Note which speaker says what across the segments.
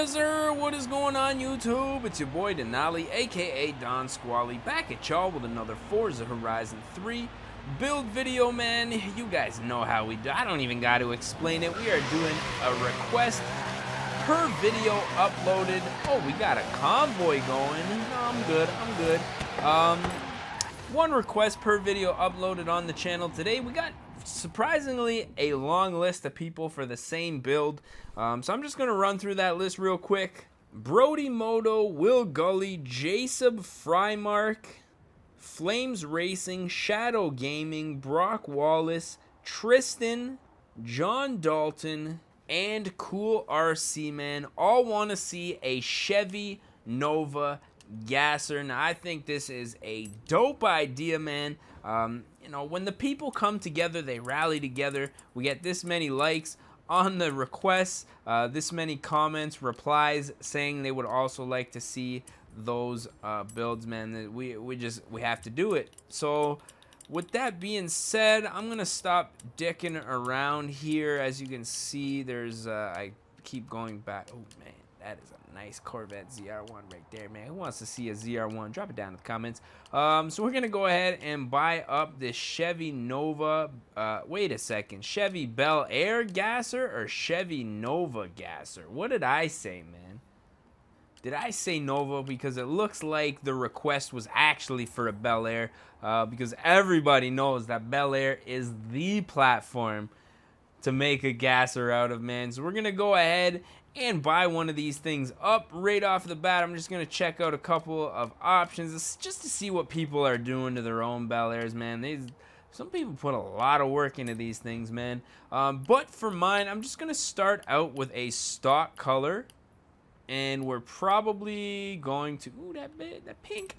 Speaker 1: Yes, sir. What is going on, YouTube? It's your boy Denali, aka Don Squally, back at y'all with another Forza Horizon 3 build video, man. You guys know how we do. I don't even got to explain it. We are doing a request per video uploaded. Oh, we got a convoy going. No, I'm good. I'm good. One request per video uploaded on the channel today. We got surprisingly a long list of people for the same build, so I'm just gonna run through that list real quick. Brody Moto, Will Gully, Jacob Frymark, Flames Racing, Shadow Gaming, Brock Wallace, Tristan, John Dalton, and Cool RC Man all want to see a Chevy Nova Gasser. Now, I think this is a dope idea, man. You know, when the people come together, they rally together. We get this many likes on the requests, this many comments, replies saying they would also like to see those builds, man. We have to do it. So with that being said, I'm gonna stop dicking around here. As you can see, there's I keep going back. Oh man, that is a nice Corvette ZR1 right there, man. Who wants to see a ZR1? Drop it down in the comments. So we're gonna go ahead and buy up this Chevy Nova. Wait a second, Chevy Bel Air Gasser or Chevy Nova Gasser? What did I say, man? Did I say Nova? Because it looks like the request was actually for a Bel Air, because everybody knows that Bel Air is the platform to make a Gasser out of, man. So we're gonna go ahead and buy one of these things up right off the bat. I'm just gonna check out a couple of options just to see what people are doing to their own Bel Airs, man. Some people put a lot of work into these things, man. But for mine, I'm just gonna start out with a stock color, and we're probably going to that pink.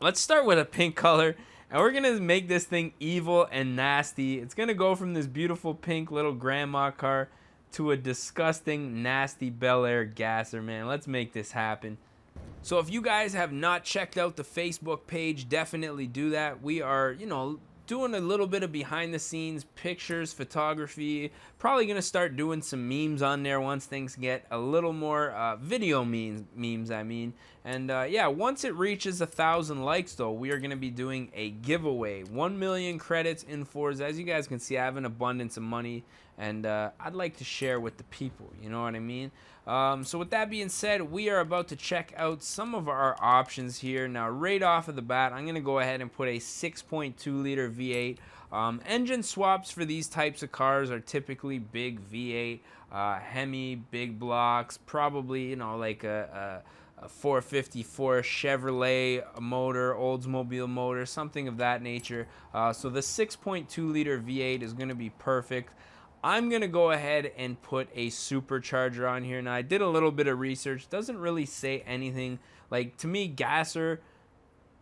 Speaker 1: Let's start with a pink color, and we're gonna make this thing evil and nasty. It's gonna go from this beautiful pink little grandma car to a disgusting, nasty Bel Air Gasser, man. Let's make this happen. So if you guys have not checked out the Facebook page, definitely do that. We are, you know, doing a little bit of behind the scenes pictures, photography. Probably gonna start doing some memes on there once things get a little more video memes, I mean. And yeah, once it reaches 1,000 likes, though, we are gonna be doing a giveaway. 1 million credits in Forza. As you guys can see, I have an abundance of money, and I'd like to share with the people. You know what I mean? So with that being said, we are about to check out some of our options here. Now, right off of the bat, I'm gonna go ahead and put a 6.2 liter V8. Engine swaps for these types of cars are typically big V8, Hemi, big blocks, probably, you know, like a 454 Chevrolet motor, Oldsmobile motor, something of that nature. So the 6.2 liter V8 is going to be perfect. I'm going to go ahead and put a supercharger on here. Now, I did a little bit of research. Doesn't really say anything. Like, to me, Gasser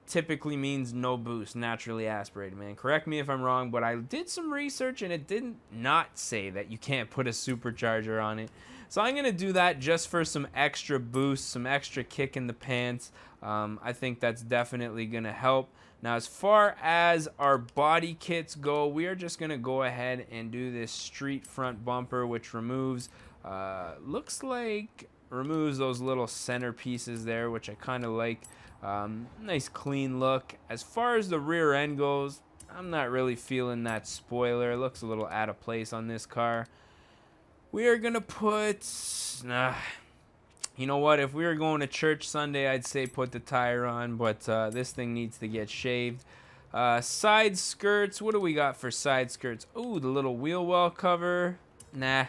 Speaker 1: typically means no boost, naturally aspirated, man. Correct me if I'm wrong, but I did some research and it didn't not say that you can't put a supercharger on it. So I'm gonna do that just for some extra boost, some extra kick in the pants. I think that's definitely gonna help. Now, as far as our body kits go, we are just gonna go ahead and do this street front bumper, which removes, looks like removes those little center pieces there, which I kind of like. Nice clean look. As far as the rear end goes, I'm not really feeling that spoiler. It looks a little out of place on this car. We are gonna put, you know what, if we were going to church Sunday, I'd say put the tire on, but this thing needs to get shaved. Side skirts, what do we got for side skirts? Ooh, the little wheel well cover. Nah,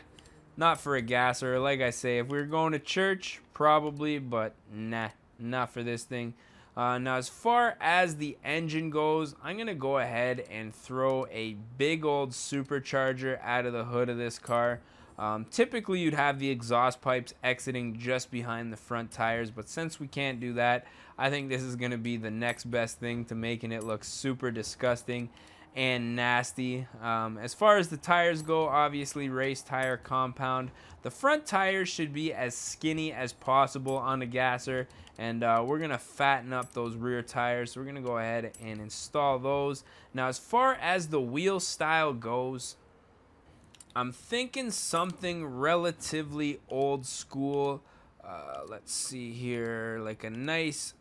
Speaker 1: not for a Gasser. Like I say, if we were going to church, probably, but nah, not for this thing. Now, as far as the engine goes, I'm going to go ahead and throw a big old supercharger out of the hood of this car. Typically, you'd have the exhaust pipes exiting just behind the front tires, but since we can't do that, I think this is going to be the next best thing to making it look super disgusting and nasty. As far as the tires go, obviously race tire compound. The front tires should be as skinny as possible on the Gasser, and we're going to fatten up those rear tires, so we're going to go ahead and install those. Now, as far as the wheel style goes, I'm thinking something relatively old school. Let's see here, like a nice,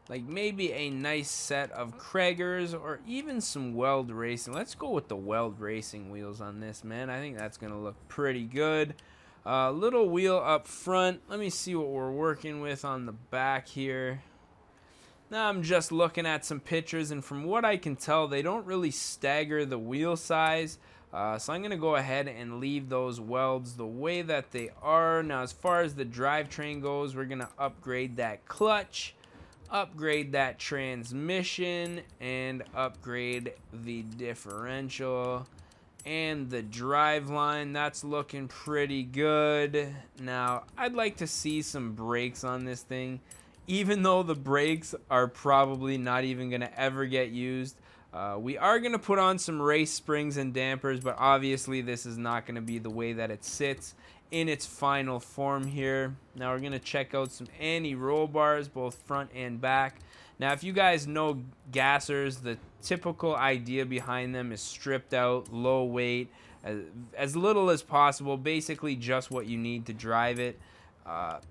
Speaker 1: like maybe a nice set of Krager's or even some Weld Racing. Let's go with the Weld Racing wheels on this, man. I think that's gonna look pretty good. Little wheel up front. Let me see what we're working with on the back here. Now I'm just looking at some pictures, and from what I can tell, they don't really stagger the wheel size. So I'm going to go ahead and leave those welds the way that they are. Now, as far as the drivetrain goes, we're going to upgrade that clutch, upgrade that transmission, and upgrade the differential and the drive line. That's looking pretty good. Now, I'd like to see some brakes on this thing, even though the brakes are probably not even going to ever get used. We are going to put on some race springs and dampers, but obviously this is not going to be the way that it sits in its final form here. Now we're going to check out some anti-roll bars, both front and back. Now, if you guys know Gassers, the typical idea behind them is stripped out, low weight, as little as possible, basically just what you need to drive it.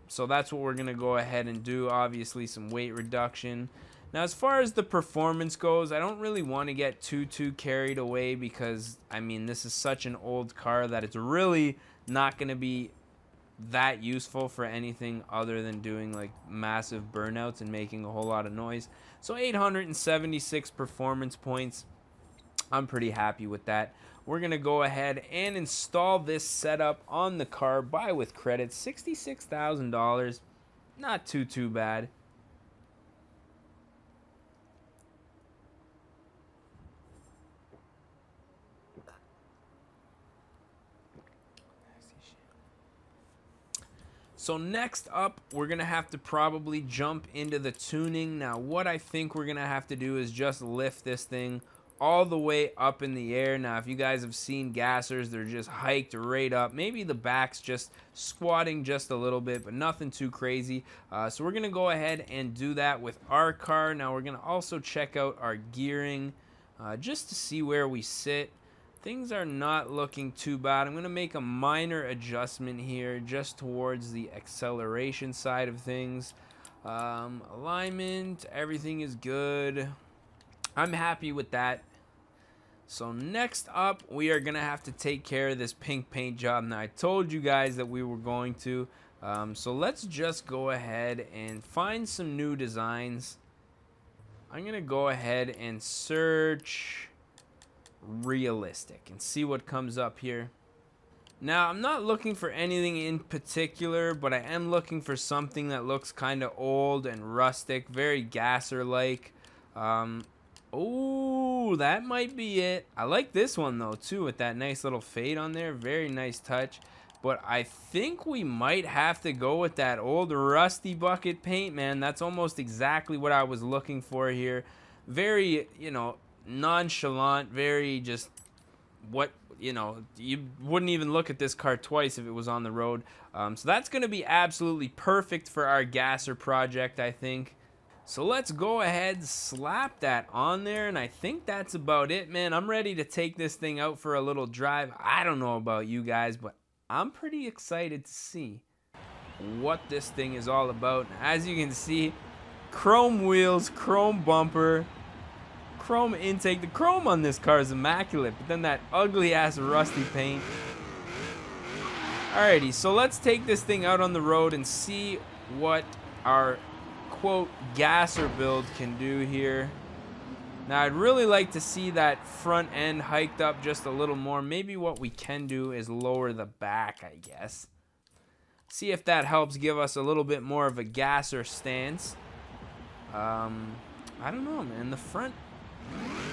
Speaker 1: So that's what we're going to go ahead and do. Obviously some weight reduction. Now, as far as the performance goes, I don't really want to get too carried away because, I mean, this is such an old car that it's really not going to be that useful for anything other than doing like massive burnouts and making a whole lot of noise. So 876 performance points. I'm pretty happy with that. We're going to go ahead and install this setup on the car. Buy with credit, $66,000. Not too bad. So next up, we're going to have to probably jump into the tuning. Now, what I think we're going to have to do is just lift this thing all the way up in the air. Now, if you guys have seen Gassers, they're just hiked right up. Maybe the back's just squatting just a little bit, but nothing too crazy. So we're going to go ahead and do that with our car. Now, we're going to also check out our gearing just to see where we sit. Things are not looking too bad. I'm going to make a minor adjustment here just towards the acceleration side of things. Alignment, everything is good. I'm happy with that. So next up, we are going to have to take care of this pink paint job. Now, I told you guys that we were going to. So let's just go ahead and find some new designs. I'm going to go ahead and search realistic and see what comes up here. Now, I'm not looking for anything in particular, but I am looking for something that looks kind of old and rustic, very Gasser like. Oh, that might be it. I like this one though too, with that nice little fade on there. Very nice touch. But I think we might have to go with that old rusty bucket paint, man. That's almost exactly what I was looking for here. Very, you know, nonchalant, very just what, you know, you wouldn't even look at this car twice if it was on the road. So that's going to be absolutely perfect for our Gasser project, I think. So let's go ahead, slap that on there, and I think that's about it, man. I'm ready to take this thing out for a little drive. I don't know about you guys, but I'm pretty excited to see what this thing is all about. As you can see, chrome wheels, chrome bumper, chrome intake. The chrome on this car is immaculate, but then that ugly ass rusty paint. Alrighty, so let's take this thing out on the road and see what our quote Gasser build can do here. Now, I'd really like to see that front end hiked up just a little more. Maybe what we can do is lower the back, I guess. See if that helps give us a little bit more of a Gasser stance. I don't know, man. The front,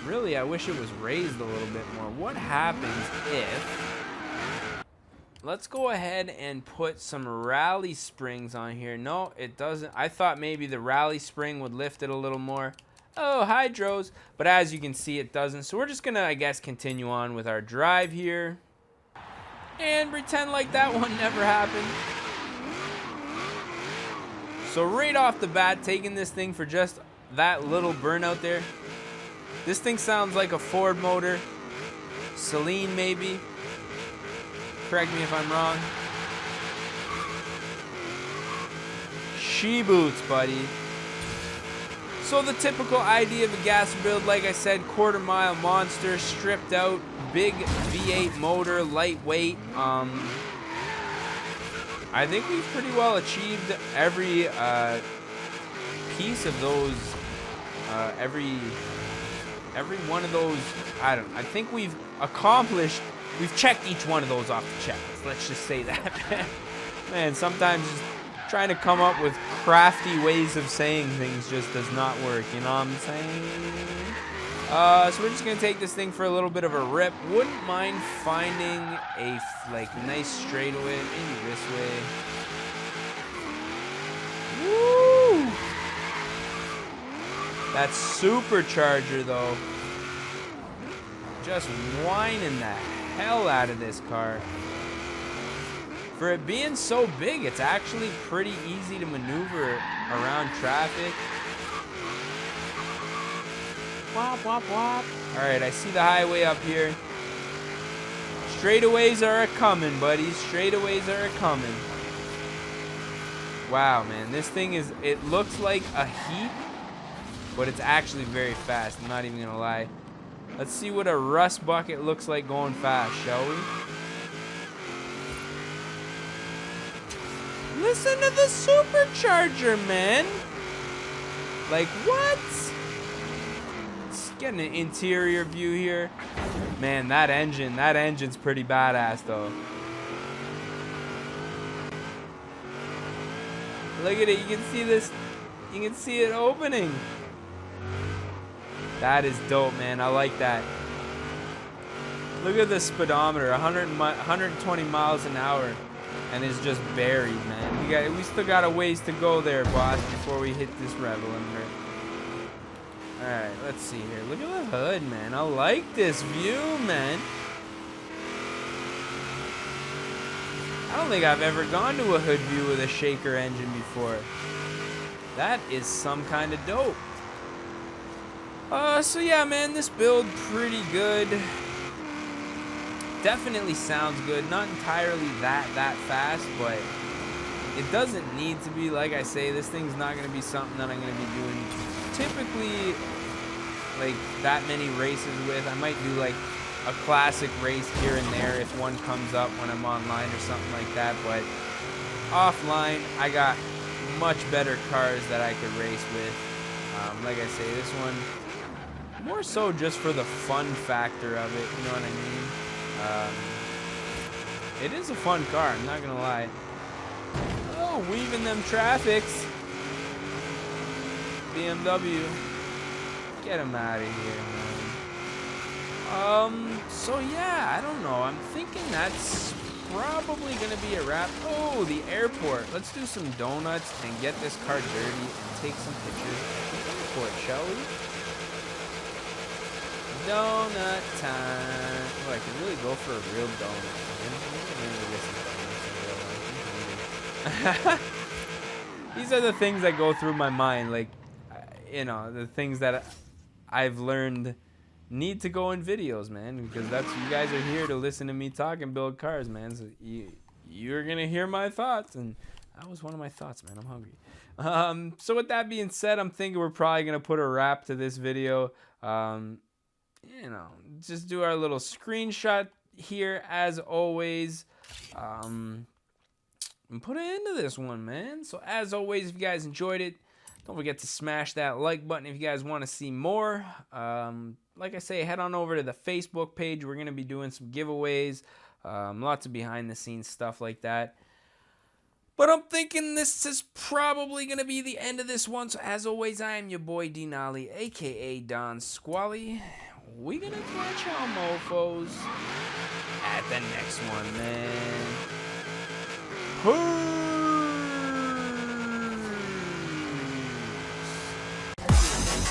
Speaker 1: really, I wish it was raised a little bit more. What happens if... Let's go ahead and put some rally springs on here. No, it doesn't. I thought maybe the rally spring would lift it a little more. Oh, hydros. But as you can see, it doesn't. So we're just going to, I guess, continue on with our drive here. And pretend like that one never happened. So right off the bat, taking this thing for just that little burnout there. This thing sounds like a Ford motor. Celine, maybe. Correct me if I'm wrong. She boots, buddy. So the typical idea of a GASSER build, like I said, quarter-mile monster, stripped out, big V8 motor, lightweight. I think we've pretty well achieved every piece of those, every one of those. I think we've accomplished. We've checked each one of those off the checklist. Let's just say that, man. Sometimes just trying to come up with crafty ways of saying things just does not work. You know what I'm saying? So we're just gonna take this thing for a little bit of a rip. Wouldn't mind finding a nice straightaway, maybe this way. Woo! That supercharger though, just whining the hell out of this car. For it being so big, it's actually pretty easy to maneuver around traffic. Wop, wop, wop. All right, I see the highway up here. Straightaways are a-coming, buddies. Straightaways are a-coming. Wow, man, this thing is, it looks like a heap, but it's actually very fast. I'm not even gonna lie. Let's see what a rust bucket looks like going fast, shall we? Listen to the supercharger, man. Like, what? Let's get an interior view here. Man, that engine's pretty badass, though. Look at it, you can see this, you can see it opening. That is dope, man, I like that. Look at the speedometer, 120 miles an hour. And it's just buried, man. We still got a ways to go there, boss, before we hit this rev limiter. Alright, let's see here. Look at the hood, man. I like this view, man. I don't think I've ever gone to a hood view with a shaker engine before. That is some kind of dope. So yeah, man, this build pretty good. Definitely sounds good. Not entirely that fast, but it doesn't need to be. Like I say, this thing's not going to be something that I'm going to be doing typically like that many races with. I might do like a classic race here and there if one comes up when I'm online or something like that, but offline I got much better cars that I could race with. Like I say, this one more so just for the fun factor of it, you know what I mean? It is a fun car, I'm not gonna lie. Oh, weaving them traffics. BMW. Get him out of here, man. So yeah, I don't know. I'm thinking that's probably gonna be a wrap. Oh, the airport. Let's do some donuts and get this car dirty and take some pictures at the airport, shall we? Donut time. Oh, I can really go for a real donut. These are the things that go through my mind, like, you know, the things that I've learned need to go in videos, man, because that's, you guys are here to listen to me talk and build cars, man. So you're gonna hear my thoughts, and that was one of my thoughts, man. I'm hungry. So with that being said, I'm thinking we're probably gonna put a wrap to this video. You know, just do our little screenshot here as always, and put an end to this one, man. So as always, if you guys enjoyed it, don't forget to smash that like button if you guys want to see more. Like I say, head on over to the Facebook page. We're going to be doing some giveaways, lots of behind the scenes stuff like that. But I'm thinking this is probably going to be the end of this one. So as always, I am your boy Denali, aka Don Squally. We gonna catch y'all mofos at the next one, man. Peace.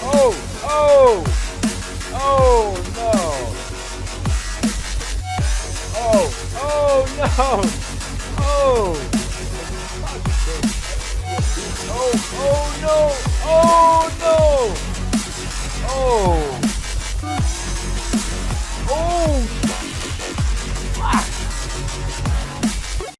Speaker 1: Oh no. Oh no.